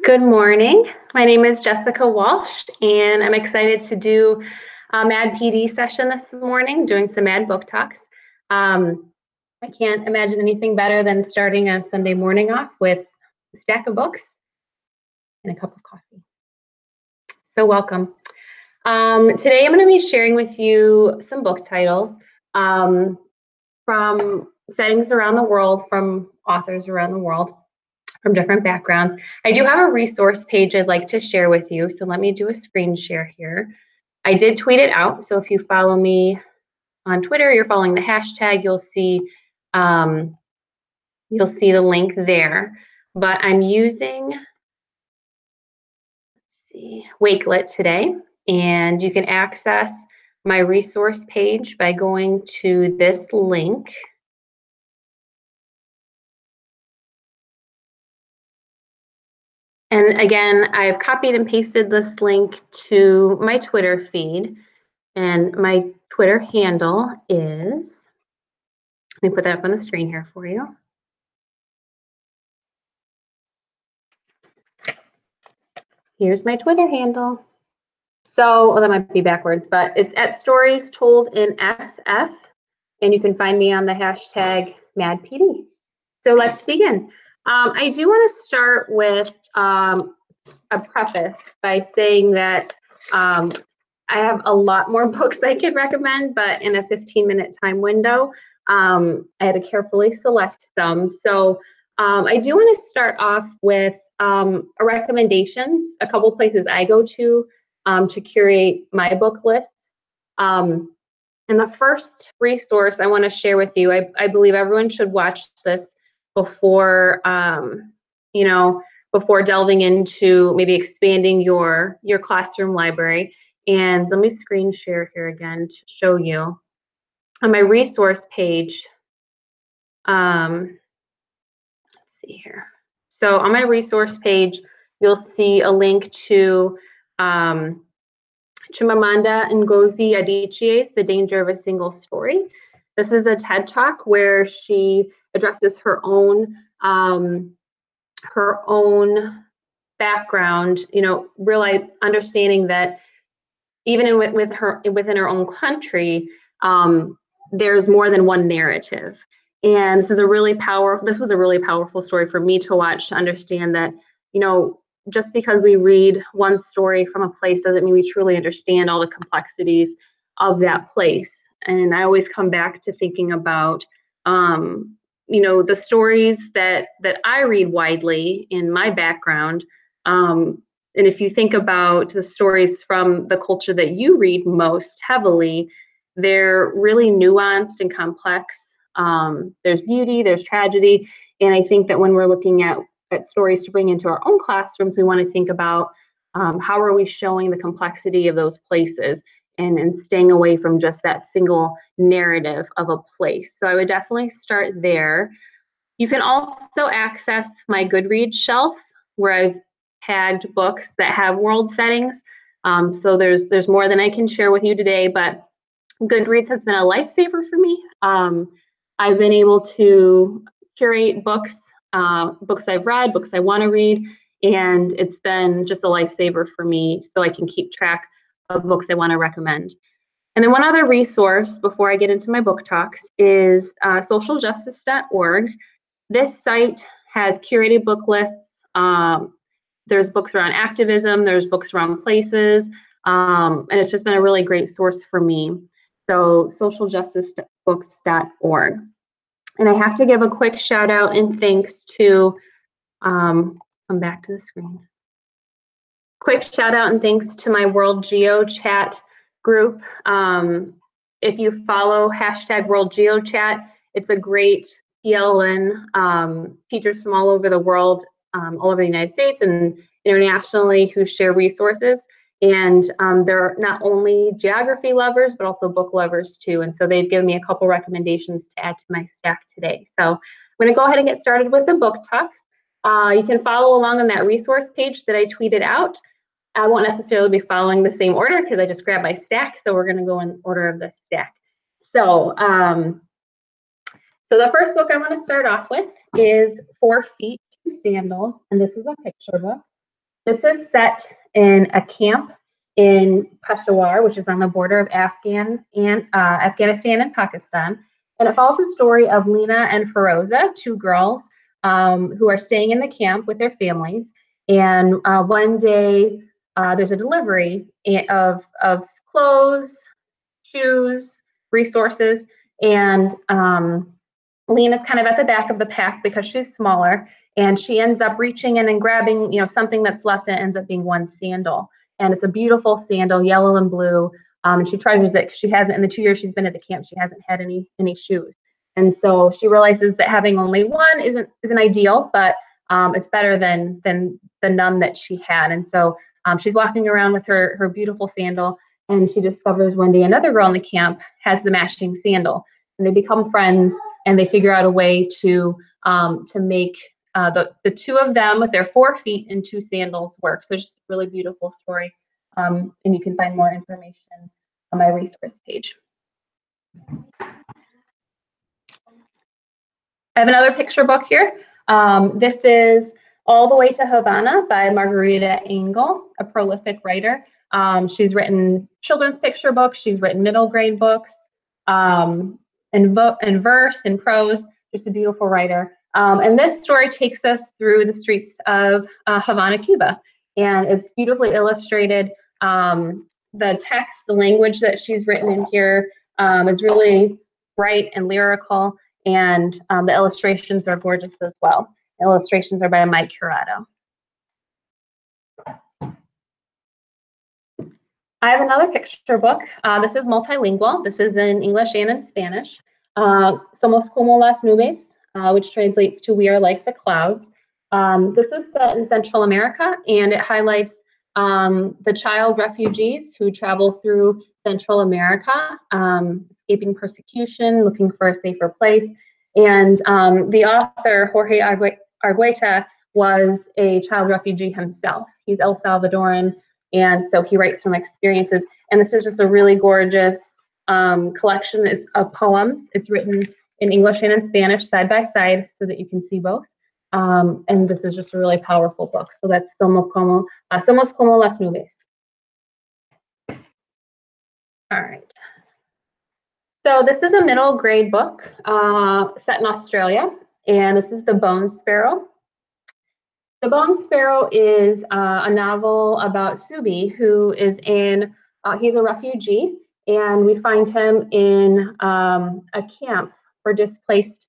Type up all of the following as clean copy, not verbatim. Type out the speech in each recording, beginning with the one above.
Good morning. My name is Jessica Walsh, and I'm excited to do a M.A.D PD session this morning, doing some M.A.D book talks. I can't imagine anything better than starting a Sunday morning off with a stack of books and a cup of coffee. So welcome. Today I'm going to be sharing with you some book titles from settings around the world, from authors around the world, from different backgrounds. I do have a resource page I'd like to share with you, so let me do a screen share here. I did tweet it out, so if you follow me on Twitter, you're following the hashtag, you'll see the link there. But I'm using, Wakelet today, and you can access my resource page by going to this link. And again, I've copied and pasted this link to my Twitter feed, and my Twitter handle is, let me put that up on the screen here for you. Here's my Twitter handle. So, well, that might be backwards, but it's at Stories Told in SF, and you can find me on the hashtag MADPD. So let's begin. I do want to start with a preface by saying that I have a lot more books I could recommend, but in a 15-minute time window, I had to carefully select some. So I do want to start off with recommendations, a couple places I go to curate my book list. And the first resource I want to share with you, I believe everyone should watch this before, before delving into maybe expanding your classroom library. And let me screen share here again to show you. On my resource page, let's see here. So on my resource page, you'll see a link to Chimamanda Ngozi Adichie's The Danger of a Single Story. This is a TED Talk where she addresses her own background, really understanding that even within her own country, there's more than one narrative. And this was a really powerful story for me to watch, to understand that, just because we read one story from a place doesn't mean we truly understand all the complexities of that place. And I always come back to thinking about, the stories that I read widely in my background. And if you think about the stories from the culture that you read most heavily, they're really nuanced and complex. There's beauty, there's tragedy. And I think that when we're looking at stories to bring into our own classrooms, we want to think about how are we showing the complexity of those places and staying away from just that single narrative of a place. So I would definitely start there. You can also access my Goodreads shelf where I've tagged books that have world settings. So there's more than I can share with you today, but Goodreads has been a lifesaver for me. I've been able to curate books I've read, books I want to read, and it's been just a lifesaver for me so I can keep track of books I want to recommend. And then one other resource before I get into my book talks is socialjustice.org. This site has curated book lists. There's books around activism, there's books around places, and it's just been a really great source for me. So socialjusticebooks.org. And I have to give a quick shout out and thanks to, come back to the screen. Quick shout out and thanks to my World Geo Chat group. If you follow hashtag World Geo Chat, it's a great PLN teachers from all over the world, all over the United States and internationally, who share resources. And they're not only geography lovers, but also book lovers too. And so they've given me a couple recommendations to add to my stack today. So I'm going to go ahead and get started with the book talks. You can follow along on that resource page that I tweeted out. I won't necessarily be following the same order because I just grabbed my stack. So we're going to go in order of the stack. So, so the first book I want to start off with is 4 Feet, 2 Sandals. And this is a picture book. This is set in a camp in Peshawar, which is on the border of Afghanistan and Pakistan. And it follows the story of Lena and Feroza, two girls who are staying in the camp with their families. And one day there's a delivery of clothes, shoes, resources, and Lena's kind of at the back of the pack because she's smaller, and she ends up reaching in and grabbing, something that's left, and it ends up being one sandal. And it's a beautiful sandal, yellow and blue. And she treasures it. She hasn't, in the 2 years she's been at the camp, she hasn't had any shoes. And so she realizes that having only one isn't ideal, but it's better than the none that she had. And so she's walking around with her beautiful sandal, and she discovers one day another girl in the camp has the matching sandal, and they become friends, and they figure out a way to make the two of them with their 4 feet and 2 sandals work. So just a really beautiful story, and you can find more information on my resource page. I have another picture book here. This is All the Way to Havana by Margarita Engel, a prolific writer. She's written children's picture books. She's written middle grade books, in verse and prose. Just a beautiful writer. And this story takes us through the streets of Havana, Cuba. And it's beautifully illustrated. The text, the language that she's written in here is really bright and lyrical. And the illustrations are gorgeous as well. The illustrations are by Mike Curado. I have another picture book. This is multilingual. This is in English and in Spanish. Somos como las nubes, which translates to we are like the clouds. This is set in Central America, and it highlights the child refugees who travel through Central America, escaping persecution, looking for a safer place. And the author, Jorge Argueta, was a child refugee himself. He's El Salvadoran, and so he writes from experiences. And this is just a really gorgeous collection of poems. It's written in English and in Spanish side by side so that you can see both. And this is just a really powerful book. So that's Somos como las nubes. All right. So this is a middle grade book set in Australia, and this is The Bone Sparrow. The Bone Sparrow is a novel about Subi, who is he's a refugee, and we find him in a camp for displaced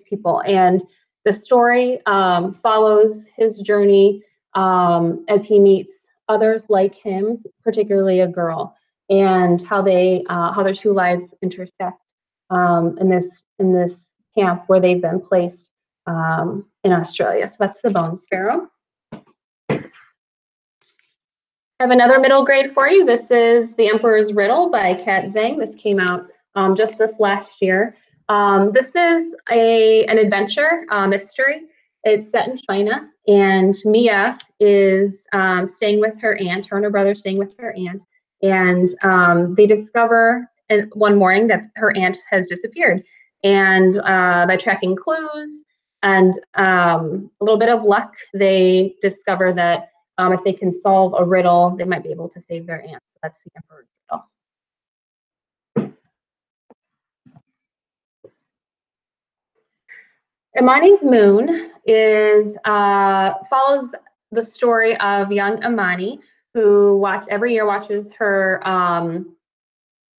people. And the story follows his journey as he meets others like him, particularly a girl, and how their two lives intersect in this camp where they've been placed in Australia. So that's The Bone Sparrow. I have another middle grade for you. This is The Emperor's Riddle by Kat Zhang. This came out just this last year. This is an adventure mystery. It's set in China, and Mia is staying with her aunt. Her and her brother are staying with her aunt, and they discover one morning that her aunt has disappeared. And by tracking clues and a little bit of luck, they discover that if they can solve a riddle, they might be able to save their aunt. So that's The Emperor's Riddle. M.A.D's Moon follows the story of young M.A.D, who every year watches her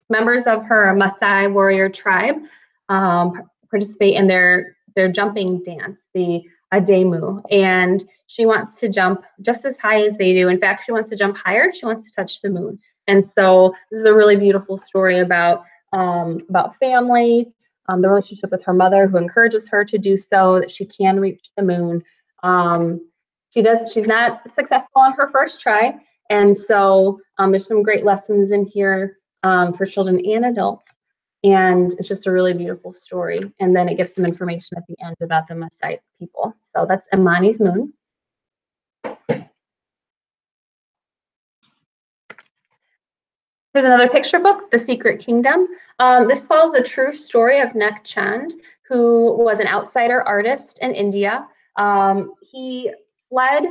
members of her Maasai warrior tribe participate in their jumping dance, the Ademu, and she wants to jump just as high as they do. In fact, she wants to jump higher. She wants to touch the moon. And so this is a really beautiful story about family, the relationship with her mother, who encourages her to do so, that she can reach the moon. She's not successful on her first try, and so there's some great lessons in here for children and adults. And it's just a really beautiful story. And then it gives some information at the end about the Maasai people. So that's M.A.D's Moon. Here's another picture book, The Secret Kingdom. This follows a true story of Nek Chand, who was an outsider artist in India. He fled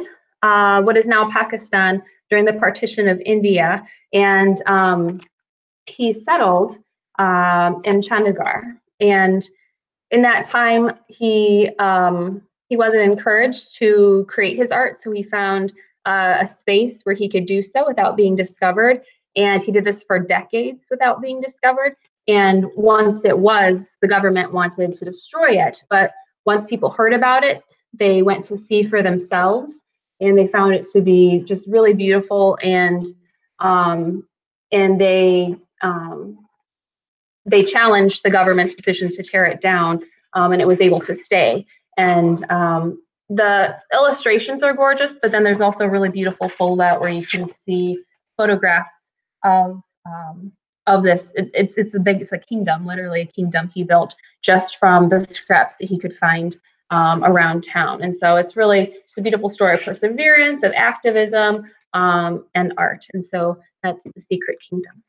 what is now Pakistan during the partition of India, and he settled in Chandigarh. And in that time, he wasn't encouraged to create his art, so he found a space where he could do so without being discovered. And he did this for decades without being discovered. And once it was, the government wanted to destroy it. But once people heard about it, they went to see for themselves, and they found it to be just really beautiful. And they challenged the government's decision to tear it down, and it was able to stay. And the illustrations are gorgeous, but then there's also a really beautiful fold-out where you can see photographs of this. It's a kingdom, literally a kingdom he built just from the scraps that he could find around town. And so it's a beautiful story of perseverance, of activism, and art. And so that's The Secret Kingdom.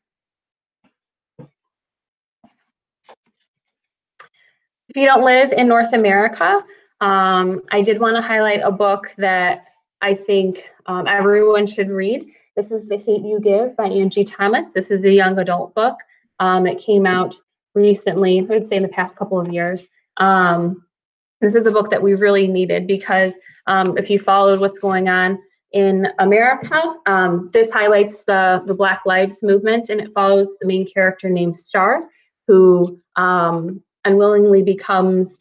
If you don't live in North America, I did want to highlight a book that I think everyone should read. This is The Hate You Give by Angie Thomas. This is a young adult book that came out recently, I would say in the past couple of years. This is a book that we really needed because if you followed what's going on in America, this highlights the Black Lives Movement, and it follows the main character named Star, who unwillingly becomes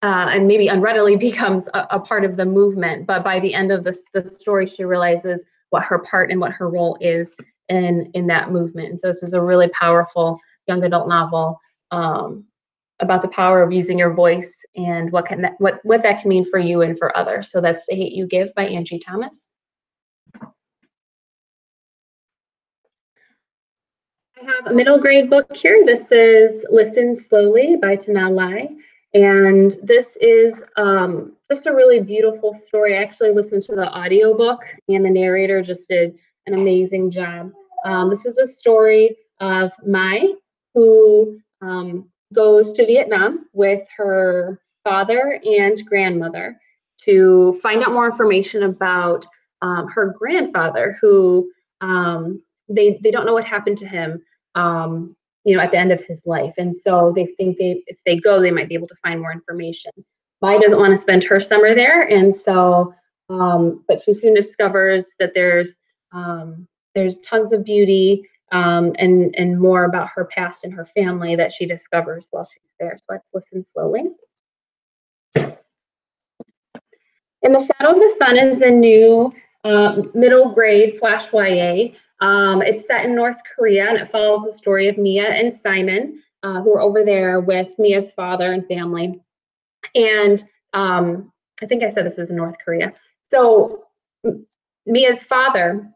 and maybe unreadily becomes a part of the movement. But by the end of the story, she realizes what her part and what her role is in that movement. And so this is a really powerful young adult novel about the power of using your voice and what that can mean for you and for others. So that's The Hate You Give by Angie Thomas. I have a middle grade book here. This is Listen Slowly by Tana Lai. And this is just a really beautiful story. I actually listened to the audiobook, and the narrator just did an amazing job. This is the story of Mai, who goes to Vietnam with her father and grandmother to find out more information about her grandfather, who they don't know what happened to him at the end of his life. And so they think if they go, they might be able to find more information. Mai doesn't want to spend her summer there. And so, but she soon discovers that there's tons of beauty and more about her past and her family that she discovers while she's there. So let's listen slowly. In the Shadow of the Sun is a new middle grade / YA. It's set in North Korea, and it follows the story of Mia and Simon, who are over there with Mia's father and family. And I think I said this is in North Korea. So Mia's father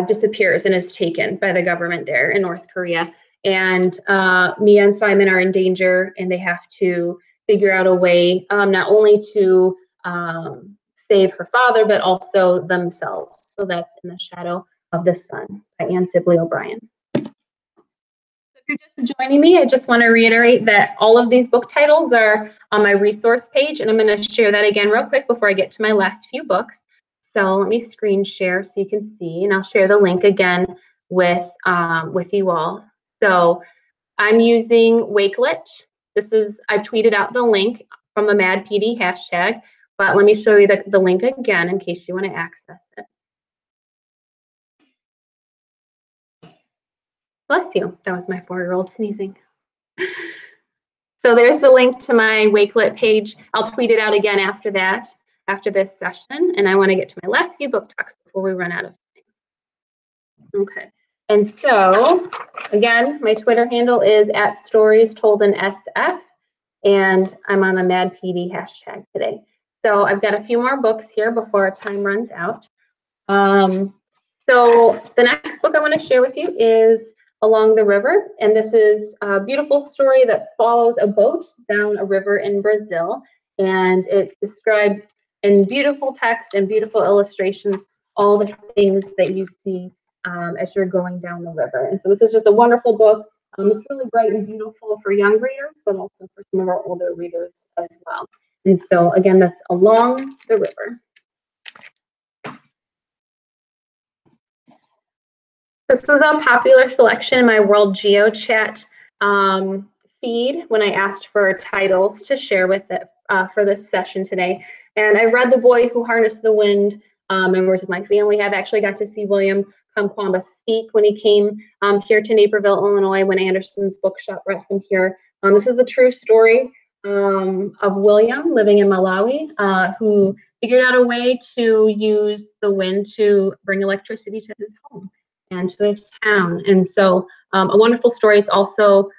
disappears and is taken by the government there in North Korea. And Mia and Simon are in danger, and they have to figure out a way not only to save her father, but also themselves. So that's In the Shadow of the Sun by Anne Sibley O'Brien. So if you're just joining me, I just want to reiterate that all of these book titles are on my resource page, and I'm going to share that again real quick before I get to my last few books. So let me screen share so you can see, and I'll share the link again with you all. So I'm using Wakelet. I've tweeted out the link from the M.A.D PD hashtag, but let me show you the link again in case you want to access it. Bless you. That was my 4-year-old sneezing. So there's the link to my Wakelet page. I'll tweet it out again after this session. And I want to get to my last few book talks before we run out of time. Okay. And so, again, my Twitter handle is @StoriesToldInSF, and I'm on the M.A.D PD hashtag today. So I've got a few more books here before our time runs out. So the next book I want to share with you is Along the River, and this is a beautiful story that follows a boat down a river in Brazil, and it describes in beautiful text and beautiful illustrations all the things that you see as you're going down the river. And so this is just a wonderful book. It's really bright and beautiful for young readers, but also for some of our older readers as well. And so again, that's Along the River. This was a popular selection in my World Geo Chat feed when I asked for titles to share with it for this session today. And I read The Boy Who Harnessed the Wind. Members of my family have actually got to see William Kamkwamba speak when he came here to Naperville, Illinois, when Anderson's Bookshop brought him here. This is a true story of William living in Malawi, who figured out a way to use the wind to bring electricity to his home and to his town. And so a wonderful story. It's also,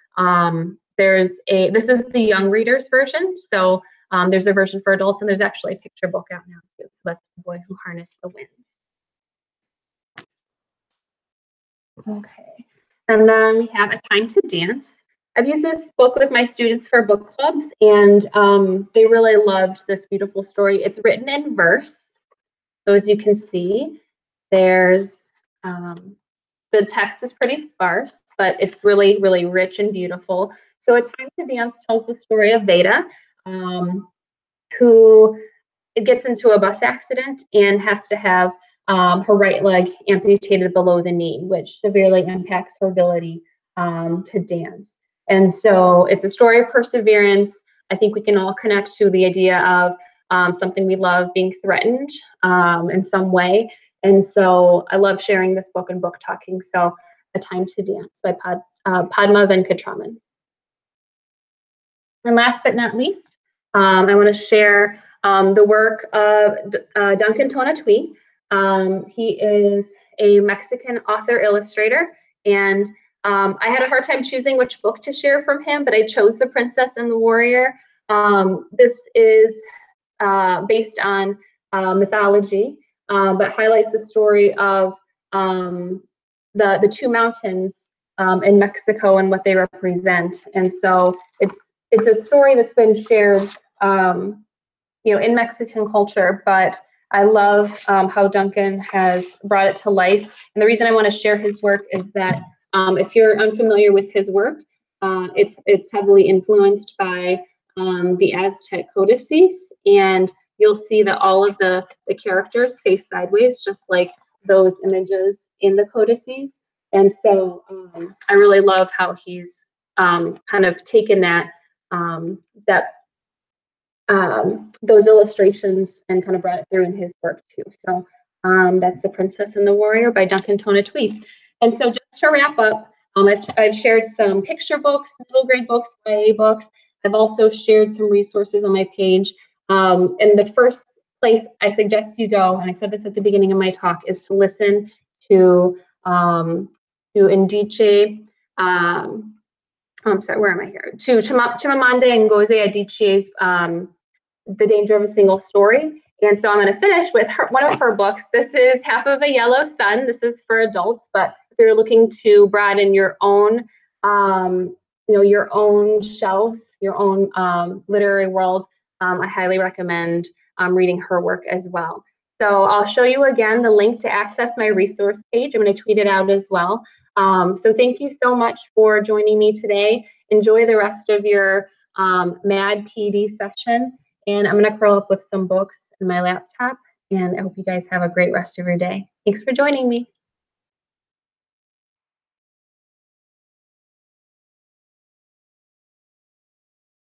this is the young readers version. So there's a version for adults, and there's actually a picture book out now too. So that's The Boy Who Harnessed the Wind. Okay, and then we have A Time to Dance. I've used this book with my students for book clubs, and they really loved this beautiful story. It's written in verse. So as you can see, there's the text is pretty sparse, but it's really, really rich and beautiful. So A Time to Dance tells the story of Veda, who gets into a bus accident and has to have her right leg amputated below the knee, which severely impacts her ability to dance. And so it's a story of perseverance. I think we can all connect to the idea of something we love being threatened in some way. And so I love sharing this book and book talking. So A Time to Dance by Padma Venkatraman. And last but not least, I want to share the work of Duncan Tonatiuh. He is a Mexican author illustrator, and I had a hard time choosing which book to share from him, but I chose The Princess and the Warrior. This is based on mythology, but highlights the story of the two mountains in Mexico and what they represent. And so it's a story that's been shared, in Mexican culture, but I love how Duncan has brought it to life. And the reason I want to share his work is that if you're unfamiliar with his work, it's heavily influenced by the Aztec codices, and you'll see that all of the characters face sideways, just like those images in the codices. And so I really love how he's kind of taken those illustrations and kind of brought it through in his work too. So that's The Princess and the Warrior by Duncan Tonatiuh. And so just to wrap up, I've shared some picture books, middle grade books, YA books. I've also shared some resources on my page. And the first place I suggest you go, and I said this at the beginning of my talk, is to listen to Ndiche. I'm sorry, where am I here? To Chimamanda Ngozi Adichie's The Danger of a Single Story. And so I'm going to finish with one of her books. This is Half of a Yellow Sun. This is for adults, but if you're looking to broaden your own, your own shelves, your own literary world, I highly recommend reading her work as well. So I'll show you again the link to access my resource page. I'm going to tweet it out as well. So thank you so much for joining me today. Enjoy the rest of your M.A.D PD session. And I'm going to curl up with some books in my laptop. And I hope you guys have a great rest of your day. Thanks for joining me.